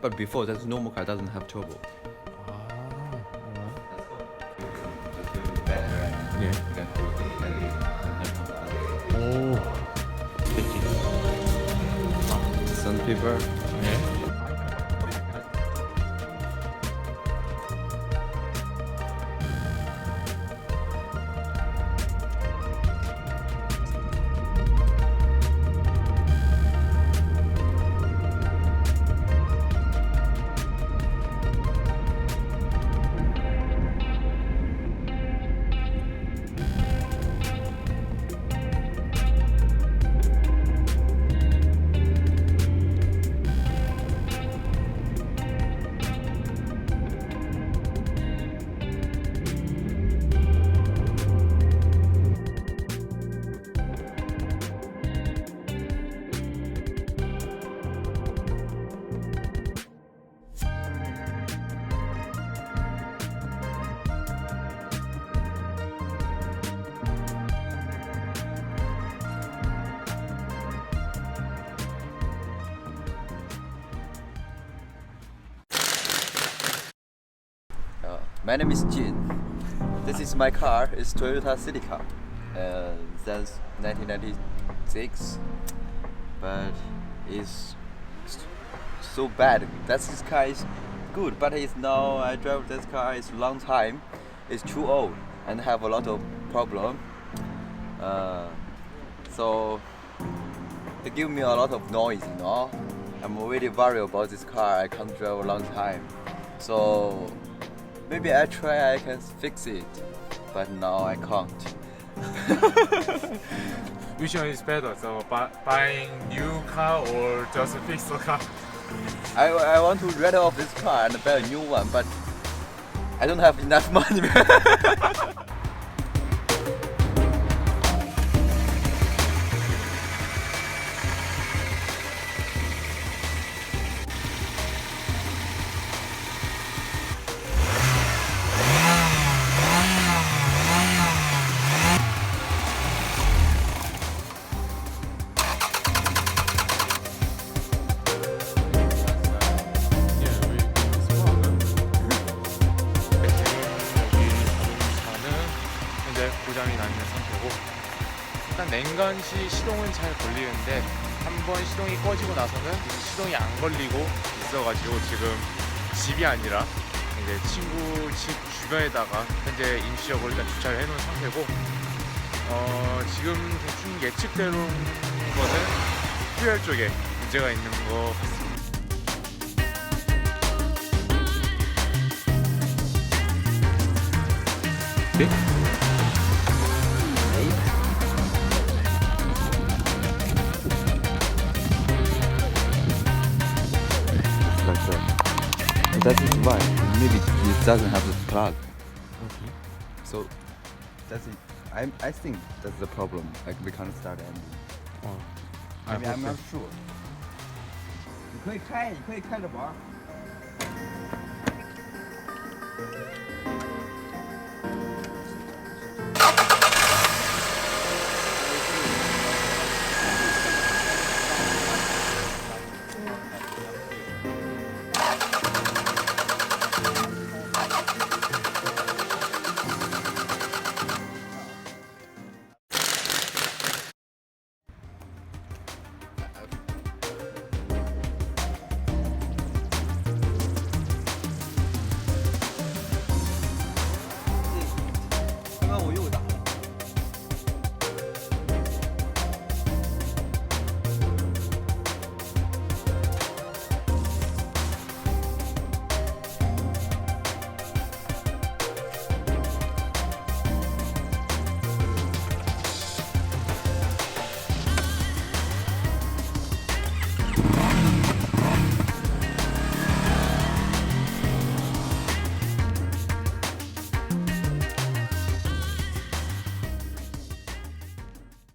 but before that normal car doesn't have turbo. 예. 오. Sandpaper. 네. My name is Jin. This is my car. It's Toyota Celica. Since 1996, but it's so bad. This car is good, but it's now I drive this car. It's a long time. It's too old and have a lot of problem. So it give me a lot of noise. You know, I'm really worried about this car. I can't drive a long time. So maybe I can fix it, but now I can't. Which one is better? So buying new car or just fix the car? I want to get off this car and buy a new one, but I don't have enough money. 고장이 나 있는 상태고, 일단 냉간시 시동은 잘 걸리는데 한번 시동이 꺼지고 나서는 시동이 안 걸리고 있어가지고 지금 집이 아니라 이제 친구 집 주변에다가 현재 임시적으로 일단 주차를 해놓은 상태고, 지금 대충 예측대로인 거는 퓨얼 쪽에 문제가 있는 것 같습니다. 네? That is why maybe it doesn't have the plug. Okay. So that's it. I think that's the problem. Like we can't start engine. I mean, I'm not sure. 你可以开着玩。